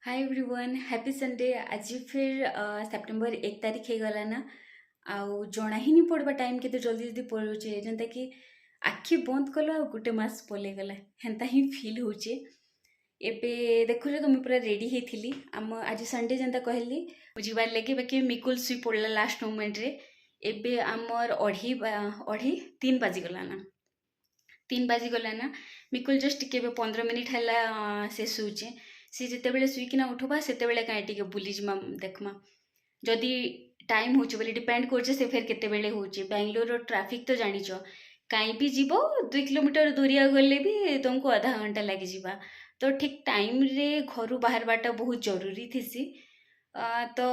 Hi everyone happy Sunday. आज फिर September 1 तारिख हो गला ना। आउ जना ही नहीं पड़वा टाइम के जल्दी जल्दी पड़े जेनता कि आखि बंद कल आ गोटे मास पलि गला हेन्ता ही फील होचे। एबे देखुल तो मुझे पूरा रेडी होती आम आज संडे जेनता कहली बुझार लगे बाकी मिकुल सुई पड़ा लास्ट मोमेंट रे। एबे आमर अढ़ी 3 बाजिगला ना 3 बाजिगला ना। मिकुल जस्ट टिके 15 मिनिट है से शुचे सी जिते बड़े शुईकिना उठवा से कहीं टे बुलीजिमा देखमा जदि टाइम हो डिपेंड कर से फेर केते बेले होचे। बेंगलोर ट्रैफिक तो जानिच कहीं भी जीव 2 किलोमीटर दूरिया गले भी तुमको आधा घंटा लगी जावा। तो ठीक टाइम रे घर बाहरवाटा बहुत जरूरी थी। तो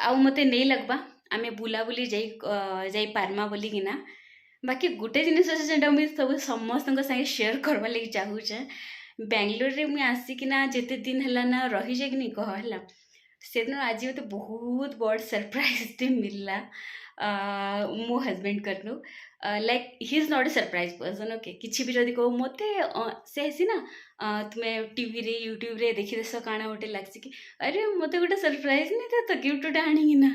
आउ मते नहीं लगवा आमे बुलाबुली जाई पारमा बोलिकिना। बाकी गोटे जिनिस अच्छे जेटा मुझे सब समस्त संगे शेयर करवा लगी चाहूचे। बेंगलोर रे मुझे आसिकिना जिते दिन है ना रही जाए कि नहीं कह है से दिन आज मत बहुत बड़ सरप्राइज टे मिलला मो हजबैंड करनु। Like he is not a surprise person okay किसी भी जदि कहो मत से हेसी ना तुम्हें टीवी रे यूट्यूब रे देखी देस काଣା गोटे लग्सी कि अरे मत गोटे सरप्राइज नहीं था तो गिफ्ट आनी ना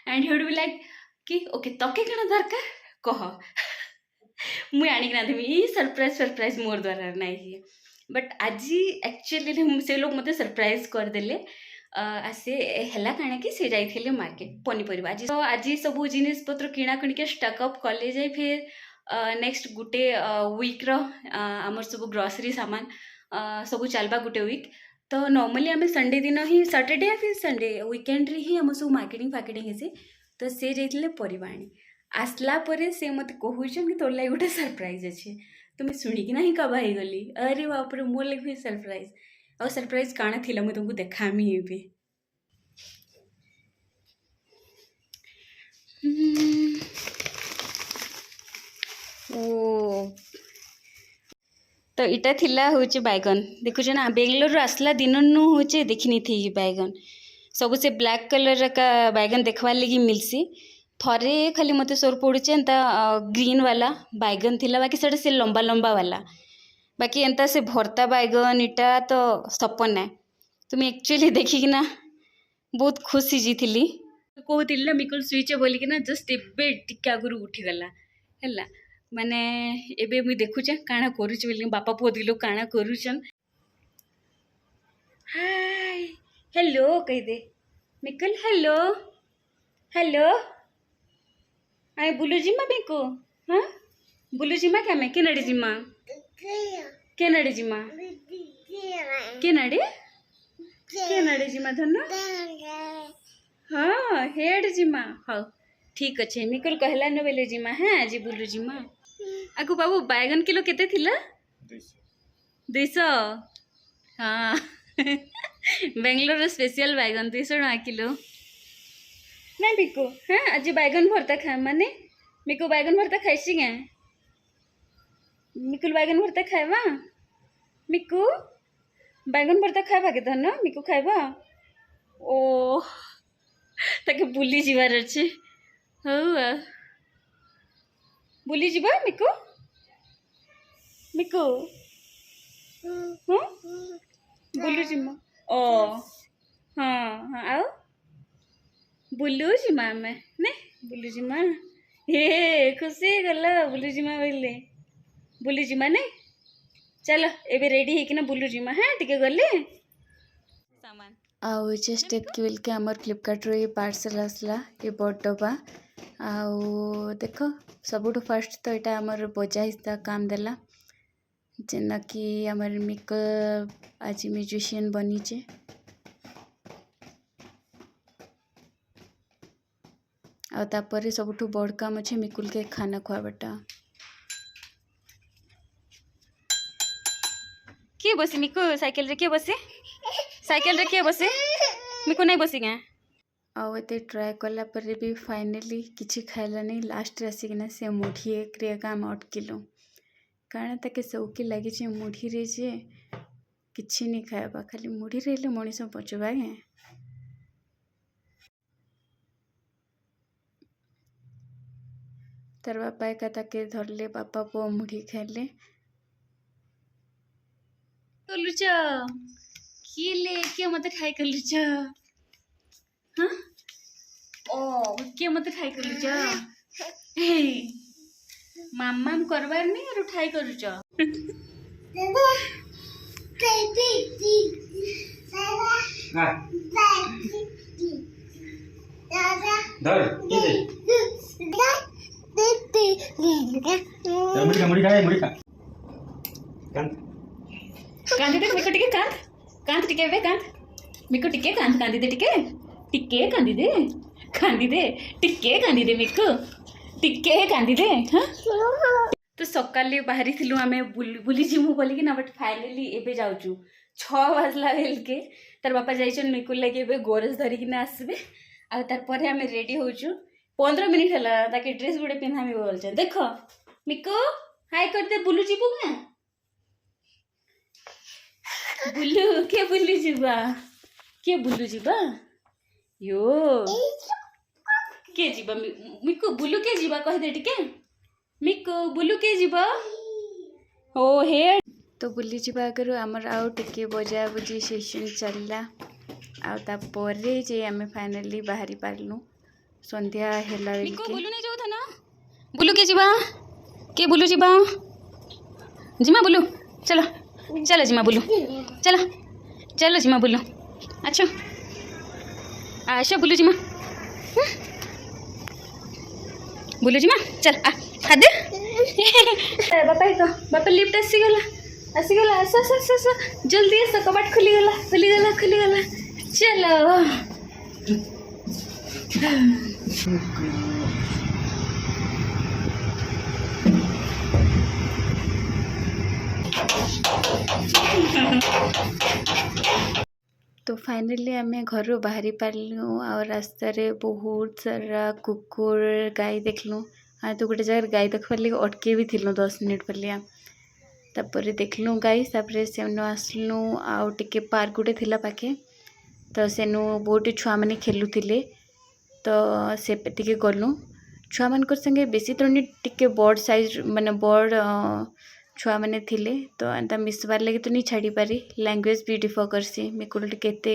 and he would be like कि ओके तके काଣା दरकार कह मुझे आणिकिना देवी सरप्राइज सरप्राइज मोर द्वारा नहीं। बट आज एक्चुअली से लोग मत सरप्राइज करदे आसे है कण कि से जाइए मार्केट पनीपरिया आज तो आज सब जिनिस पत्र किणाकिण के स्टकअप कले जाए फिर नेक्स्ट गुटे वीक्र आमर सब ग्रोसरी सामान सब चलवा गुटे वीक। तो नॉर्मली आम संडे दिन ही सैटरडे या फिर संडे वीकेंड रे ही आम सब मार्केटिंग फार्केटिंग हेसी। तो से जाइए परिवा आनी आसला परे से मत कहून कि तोर लगे गोटे सरप्राइज अच्छे तो मैं शुणिकी ना ही कबा ही गली अरे बाप रे मोर लगे भी सरप्राइज और सरप्राइज काଣା थिला मैं तुमको देखामी भी। ओ तो इटा थिला होचे बैगन देखुचे ना बेंगलोर आसला दिन होचे देखनी थी बैगन सब से ब्लैक कलर का बैगन देखवार लगी मिलसी। थरे खाली मत सोर पड़े एंता ग्रीन वाला बैगन थिला बाकी से लंबा लंबा वाला बाकी एंता से भरता बैगन इटा तो सपन है तुम्हें एक्चुअली देखिकिना बहुत खुशी जीथी कहती ना मिकुल स्विच बोलिकिना जस्ट एबे टिके आगु उठीगला है माने एबे मुई देखुचे काଣା करूछ बोली बापा पुओ दिलो काଣା करूछन। हाय हेलो कह दे मिकुल हेलो हेलो आए बुलू जिमा बेको हाँ बुलू जिमा क्या मैं केनाडे जिमा केनाडे जिमा केनाडे केनाडे जिमा धन हाँ हेड जिमा हाँ ठीक अच्छे मिकुल कहला न बेले जिमा है आज बुलू जिमा आगु बाबू बैगन किलो केते थिला 200 हाँ बेंगलोर स्पेशल बैगन 200 टका किलो ना बिकु हाँ आज बैगन भरता खाए माने मिकु बैगन भरता खाइसी क्या मिकुल बैगन भरता खाएबा मिकु बैगन भरता खाएबा के धन मिकु खाएबा ओ ताके बुली जीवार अच्छे हौ बुली जीवा मिकु मिकु हाँ बुलू जिमा ओ हाँ हाँ आओ बुलू जिमा में ने बुलू जिमा हे खुशी गला बुलू जिमा बोले बुलू जिमा ने चलो एबे रेडी है कि ना बुलू जिमा है टिके गले सामान आउ जस्ट एतकी बेलके आमर फ्लिपकार्ट रो ये पार्सल आसला ये बड़ डब्बा आउ देख सबुठ फास्ट तो यहाँ आमर बजा हिस्सा काम देला जेना कि आमर मिकुल आज म्यूजिशियन बनीचे। आपर सबुठ बड़ काम अच्छे मिकुल के खाना खुआबाटा किए बसी मिकु साइकिल रे किए बसे साइकिल रे किए बसे मिकु नहीं बसी क्या आउ एते ट्राए कला पर भी फाइनली किसी खाइला नहीं लास्ट आसिकना से मुठी एक आम अटकिलु कारण ताके सौकी लगी मुढ़ी रे जे किसी नहीं खाएबा खाली मुढ़ी रही मनीष बचवा क्या तार बापा एका ताके धरले बापा पुओ मुढ़ी खाइले କିଏ ଲେ କିଏ ମତେ ଠାଇ କଲୁଛ ହଁ ଓ କିଏ ମତେ ଠାଇ କଲୁଛ ହେଇ ମାମାମ କରବାର नहीं और ठाई करूଛ कांदी दे मिको टिके कांद कांद टिके वे कांद मिको टिके कांद कांदी दे टिके टिके कांदी दे टिके कांदी दे मिको टिके कांदी दे हाँ तो सकाले बाहरी थिलु आमे बुली जिमु बोली कि ना बट फाइनली एबे जाउचु 6 बजला बेल के तार बापा जाइछन मिको लगे एबे गोरस धरि कि ना आसबे आ तार परे आमे रेडी होउचु 15 मिनिट हला ताके ड्रेस गुडे पिन्हामी बोलछन देखो मिको हाय करते बुलु जिबु ना बुलु के बुलु जीवा यो के जीवा मिको बुलु के जीवा कह दे टिके मिको बुलु के जीवा ओ हे तो बुली जीवा करू हमर आउ टिके बजा बुजी सेशन चलला आ ता परे जे हमें फाइनली बाहरी पारलु संध्या हेला मिको बुलु नै जाउ थना बुलु के जीवा जिमा बुलु चलो चलो जिमा बुलु चलो चलो जिमा बुलु अच्छा आशा बुलु जिमा बुलु जिमा चल आ खादे बापा को बापा लिफ्ट आसीगला आस जल्दी आस कबाट खुलीगला चलो तो फाइनली आम घर बाहरी पार्लु आ रास्ता रे बहुत सारा कुकुर गाय देखलु आ तो गोटे जगह गाय देखबार लगे अटके भी थिलु 10 मिनट पलिया तापर देखलु गाय तापर सेनु आसलु आउ टिके पार्क गोटे थिला पाखे तो सेनु बहुत छुआ माने खेलुथिले तो से टिके गलु छुआ मानकर संगे बेसी तो टिके बड़ साइज माने बड़ छुआ मैंने थिले तो एंता मिसबार लगे तो नहीं छाड़ी पारी लैंग्वेज भी डिफर करसी मेरे केते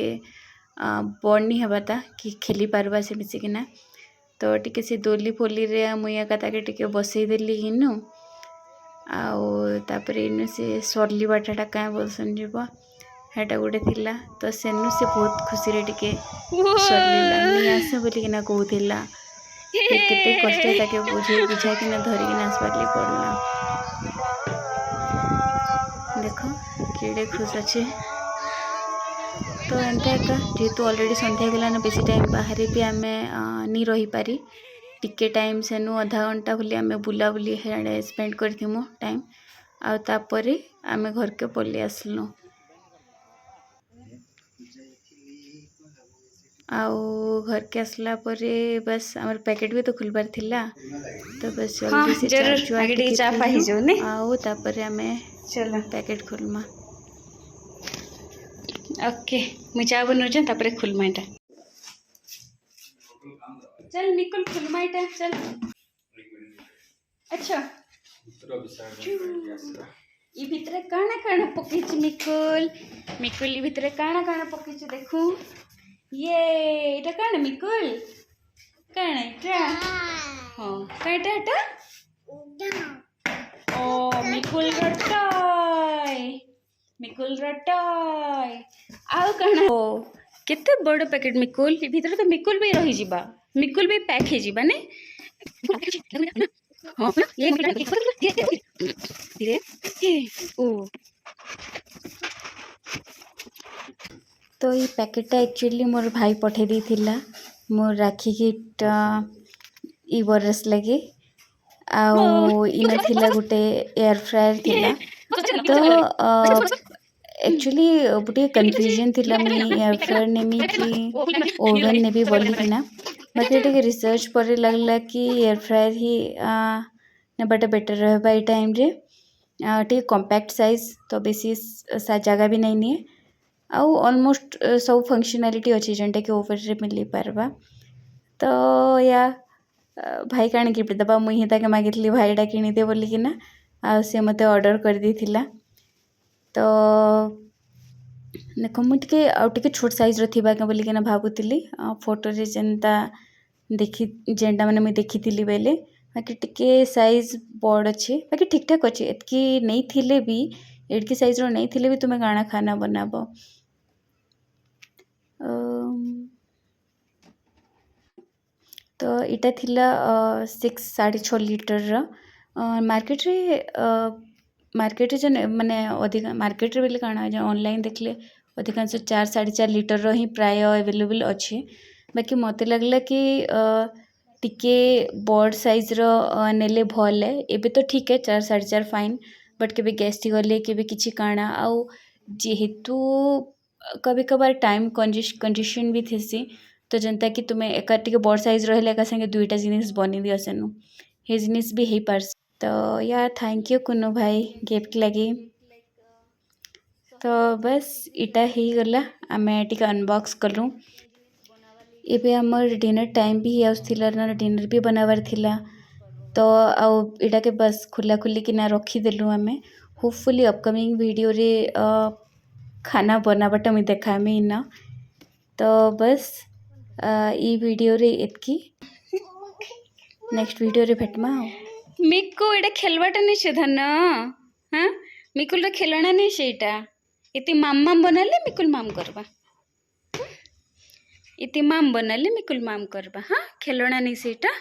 बड़ नहीं हवाता कि खेली पारबा से मिसिकिना तो टिके से दोली फोली रे मुई का ताके टिके बसई देली इनु आउ तापर इनु से सरली बाटाटा क्या बोलसन जीव हेटा गोटे थिला तो सेनु से बहुत खुशी रे टिके सरलीला नहीं आसे बोली किना कहूथिला केते कष्ट ताके बुझा किना धरी किना आसबार ले पड़ला देखो केड़े खुश अच्छे तो एंता एक जेहेतु ऑलरेडी संध्या गला ना बेसी टाइम बाहर भी आम नहीं रही पारी टिके टाइम सेनु आधा घंटा बोली आम बुला बुली स्पेंड करथिमु टाइम आपर आम घर के पलि आसलु आउ घर के आसला परे बस आमर पैकेट भी तो खुलबार थिला तो बस जल्दी से चा आउ तापर आम चलो पैकेट खुलमा ओके मुझे चा बनौछन तापर खुलमा एटा चल निकल खुलमा एटा चल अच्छा ई भितरे काना काना पकेछ मिकुल ई भितरे काना काना पकेछ देखू ये एटा काना मिकुल काना एटा हां काटा एटा ओ मिकुल रटाय आउ कना ओ केते बड़ पैकेट मिकुल भीतर तो मिकुल भी रही जिबा मिकुल भी पैक हे जिबा ने हां ये धीरे ओ तो ये पैकेटा एक्चुअली मोर भाई पठे दी थिला मोर राखी गिफ्ट ई बरस लगे आउ इन थिला गोटे एयर फ्रायर थिला तो एक्चुअली गोटे कन्फ्यूजन थिला मुझे एयर फ्रायर नेमी कि ओवन नेबी बोली कि ना मत रिसर्च पर लगला कि एयर फ्रायर ही नेबाटा बेटर रहबा ई टाइम रे टे कॉम्पैक्ट साइज तो बेसी जगह भी नहीं निए आउ ऑलमोस्ट सब फंक्शनैलिटी अच्छी जेनटा कि ओवन रे मिल पारबा तो या भाई काण गिफ्ट दबा मुई ताके मागितली भाईटा किणीदे बोलिकिना आ से मते ऑर्डर कर दी थिला तो ଦେଖ ମୁଁ ଟିକେ ଛୋଟ ସାଇଜ୍ର ଥିବା ବୋଲିକିନା ଭାବୁଥିଲି ଫଟୋରେ ଯେନ୍ତା ଯେନ୍ଟା ମାନେ ମୁଇଁ ଦେଖିଥିଲି ବେଲେ ବାକି ଟିକେ ସାଇଜ୍ ବଡ଼ ଅଛି ବାକି ଠିକ୍ ଠାକ୍ ଅଛି ଏତ୍କି ନେଇଥିଲେ ବି ଏତ୍କି ସାଇଜ୍ର ନେଇଥିଲେ ବି ତୁମେ କାଣା ଖାନା ବନାବ ତ ଏଇଟା ଥିଲା 6.5 ଲିଟରର ମାର୍କେଟରେ ମାର୍କେଟରେ ଯେନ୍ ମାନେ ଅଧିକା ମାର୍କେଟରେ ବେଲେ କାଣା ଯେ ଅନଲାଇନ୍ ଦେଖିଲେ ଅଧିକାଂଶ 4.5 ଲିଟରର ହିଁ ପ୍ରାୟ ଆଭେଲେବୁଲ୍ ଅଛି ବାକି ମୋତେ ଲାଗିଲା କି ଟିକେ ବଡ଼ ସାଇଜ୍ର ନେଲେ ଭଲ ଏ ଏବେ ତ ଠିକ୍ है 4.5 फाइन बट केबे गेस्ट गले केबे किछि काଣା ଆଉ ଯେହେତୁ कभी कभार टाइम कंजेशन भी थेसी तो जेन्ता कि तुमे एका टिके बड़ साइज रहले एका संगे दुईटा जिनिस बनी दियो सेनु हे जिनिस भी हेई पारस तो या थैंक यू कुन्नू भाई गिफ्ट लगी तो बस इटा ही गला आमे टिके अनबॉक्स करूँ एबे हमर डिनर टाइम भी आउसथिला ना डिनर भी बनावार थिला तो आउ इटा के बस खुला खुली कि ना रखी देलु आमे होपफुली अपकमिंग वीडियो रे खाना बनाबाटा मुई देखामी ना तो बस ई वीडियो रे एतकी नेक्स्ट वीडियो रे भेटमा मिक्कू एटा खेलवाटा नहीं छे धन हाँ मिकुल रे खेलना नहीं सेटा इति माम बनाले मिकुल माम करबा इति माम बनाले मिकुल माम करबा हाँ खेलना नहीं सेटा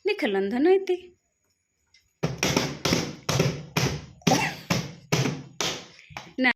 नहीं खेलन धन इति